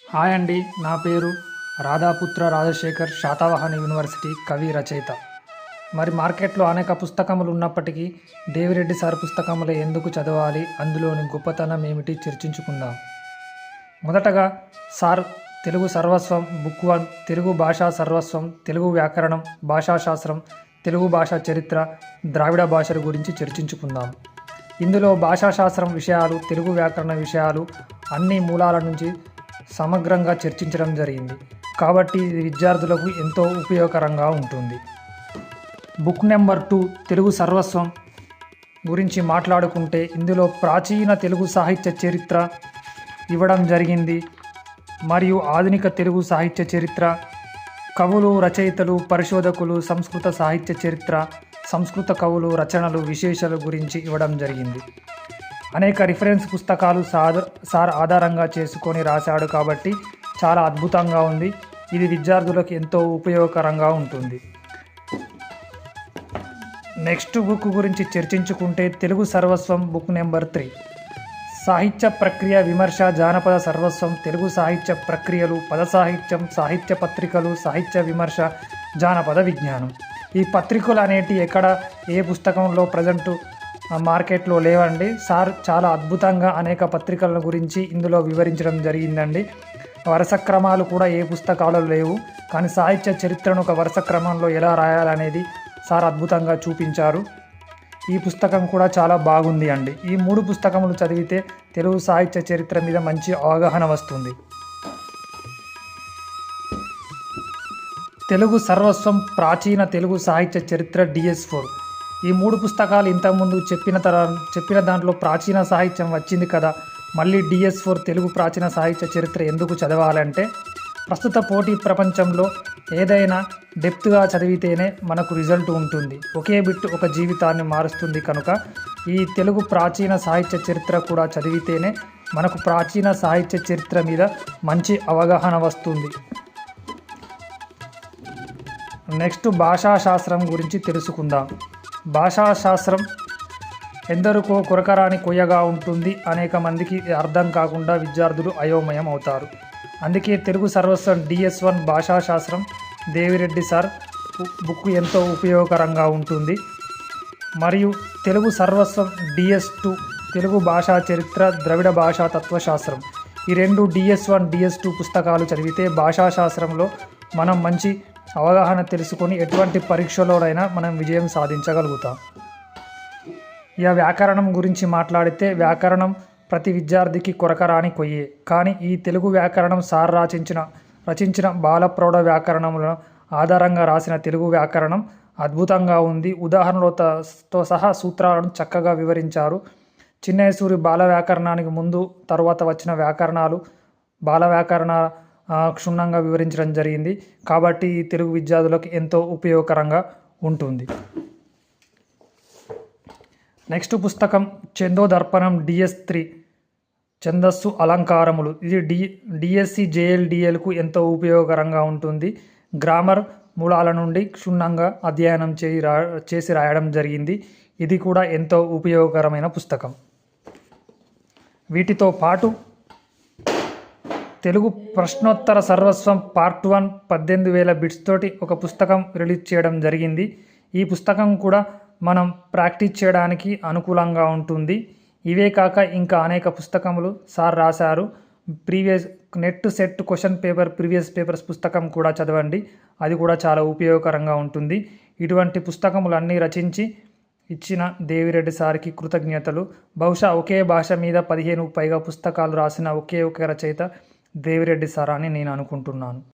Hi అండి, నా పేరు రాధాపుత్ర రాజశేఖర్, శాతవాహన యూనివర్సిటీ కవి రచయిత. మరి మార్కెట్లో అనేక పుస్తకములు ఉన్నప్పటికీ దేవిరెడ్డి సార్ పుస్తకములు ఎందుకు చదవాలి, అందులోని గొప్పతనం ఏమిటి చర్చించుకుందాం. మొదటగా సార్ తెలుగు సర్వస్వం, బుక్ 1, తెలుగు భాషా సర్వస్వం, తెలుగు వ్యాకరణం, భాషాశాస్త్రం, తెలుగు భాషా చరిత్ర, ద్రావిడ భాషల గురించి చర్చించుకుందాం. ఇందులో భాషాశాస్త్రం విషయాలు, తెలుగు వ్యాకరణ విషయాలు అన్ని మూలాల నుంచి సమగ్రంగా చర్చించడం జరిగింది. కాబట్టి ఇది విద్యార్థులకు ఎంతో ఉపయోగకరంగా ఉంటుంది. బుక్ నెంబర్ 2 తెలుగు సర్వస్వం గురించి మాట్లాడుకుంటే ఇందులో ప్రాచీన తెలుగు సాహిత్య చరిత్ర ఇవ్వడం జరిగింది. మరియు ఆధునిక తెలుగు సాహిత్య చరిత్ర, కవులు, రచయితలు, పరిశోధకులు, సంస్కృత సాహిత్య చరిత్ర, సంస్కృత కవులు, రచనలు, విశేషాల గురించి ఇవ్వడం జరిగింది. అనేక రిఫరెన్స్ పుస్తకాలు సార్ ఆధారంగా చేసుకొని రాశాడు కాబట్టి చాలా అద్భుతంగా ఉంది. ఇది విద్యార్థులకు ఎంతో ఉపయోగకరంగా ఉంటుంది. నెక్స్ట్ బుక్ గురించి చర్చించుకుంటే తెలుగు సర్వస్వం బుక్ నెంబర్ 3 సాహిత్య ప్రక్రియ విమర్శ, జానపద సర్వస్వం, తెలుగు సాహిత్య ప్రక్రియలు, పద సాహిత్యం, సాహిత్య పత్రికలు, సాహిత్య విమర్శ, జానపద విజ్ఞానం. ఈ పత్రికలు అనేటి ఎక్కడ ఏ పుస్తకంలో ప్రజెంట్ మార్కెట్లో లేవండి. సార్ చాలా అద్భుతంగా అనేక పత్రికల గురించి ఇందులో వివరించడం జరిగిందండి. వరుస క్రమాలు కూడా ఏ పుస్తకాలలో లేవు, కానీ సాహిత్య చరిత్రను ఒక వరుస క్రమంలో ఎలా రాయాలనేది సార్ అద్భుతంగా చూపించారు. ఈ పుస్తకం కూడా చాలా బాగుంది అండి. ఈ 3 పుస్తకములు చదివితే తెలుగు సాహిత్య చరిత్ర మీద మంచి అవగాహన వస్తుంది. తెలుగు సర్వస్వం ప్రాచీన తెలుగు సాహిత్య చరిత్ర DS4. ఈ 3 పుస్తకాలు ఇంతకుముందు చెప్పిన దాంట్లో ప్రాచీన సాహిత్యం వచ్చింది కదా, మళ్ళీ DS4 తెలుగు ప్రాచీన సాహిత్య చరిత్ర ఎందుకు చదవాలంటే, ప్రస్తుత పోటీ ప్రపంచంలో ఏదైనా డెప్త్గా చదివితేనే మనకు రిజల్ట్ ఉంటుంది. ఒకే బిట్ ఒక జీవితాన్ని మారుస్తుంది కనుక ఈ తెలుగు ప్రాచీన సాహిత్య చరిత్ర కూడా చదివితేనే మనకు ప్రాచీన సాహిత్య చరిత్ర మీద మంచి అవగాహన వస్తుంది. నెక్స్ట్ భాషాశాస్త్రం గురించి తెలుసుకుందాం. భాషాశాస్త్రం ఎందరికో కొరకరాని కొయ్యగా ఉంటుంది. అనేక మందికి అర్థం కాకుండా విద్యార్థులు అయోమయం అవుతారు. అందుకే తెలుగు సర్వస్వం DS1 భాషాశాస్త్రం దేవిరెడ్డి సార్ బుక్ ఎంతో ఉపయోగకరంగా ఉంటుంది. మరియు తెలుగు సర్వస్వం DS2 తెలుగు భాషా చరిత్ర, ద్రవిడ భాషా తత్వశాస్త్రం. ఈ 2 DS1 DS2 పుస్తకాలు చదివితే భాషాశాస్త్రంలో మనం మంచి అవగాహన తెలుసుకొని ఎటువంటి పరీక్షలోనైనా మనం విజయం సాధించగలుగుతాం. ఇక వ్యాకరణం గురించి మాట్లాడితే వ్యాకరణం ప్రతి విద్యార్థికి కొరకరాని కొయ్యే. కానీ ఈ తెలుగు వ్యాకరణం సార్ రచించిన బాలప్రౌఢ వ్యాకరణముల ఆధారంగా రాసిన తెలుగు వ్యాకరణం అద్భుతంగా ఉంది. ఉదాహరణలతో సహా సూత్రాలను చక్కగా వివరించారు. చిన్నయసూరి బాల వ్యాకరణానికి ముందు తరువాత వచ్చిన వ్యాకరణాలు బాల వ్యాకరణ క్షుణ్ణంగా వివరించడం జరిగింది. కాబట్టి ఈ తెలుగు విద్యార్థులకు ఎంతో ఉపయోగకరంగా ఉంటుంది. నెక్స్ట్ పుస్తకం చందోదర్పణం DS3 ఛందస్సు అలంకారములు. ఇది DSC JLDLకు ఎంతో ఉపయోగకరంగా ఉంటుంది. గ్రామర్ మూలాల నుండి క్షుణ్ణంగా అధ్యయనం చేసి రాయడం జరిగింది. ఇది కూడా ఎంతో ఉపయోగకరమైన పుస్తకం. వీటితో పాటు తెలుగు ప్రశ్నోత్తర సర్వస్వం పార్ట్ 1 18,000 బిట్స్ తోటి ఒక పుస్తకం రిలీజ్ చేయడం జరిగింది. ఈ పుస్తకం కూడా మనం ప్రాక్టీస్ చేయడానికి అనుకూలంగా ఉంటుంది. ఇవే కాక ఇంకా అనేక పుస్తకములు సార్ రాశారు. Previous net set question paper previous papers పుస్తకం కూడా చదవండి, అది కూడా చాలా ఉపయోగకరంగా ఉంటుంది. ఇటువంటి పుస్తకములన్నీ రచించి ఇచ్చిన దేవిరెడ్డి సార్కి కృతజ్ఞతలు. బహుశా ఒకే భాష మీద 15కు పైగా పుస్తకాలు రాసిన ఒకే ఒక రచయిత దేవిరెడ్డి సార్ అని నేను అనుకుంటున్నాను.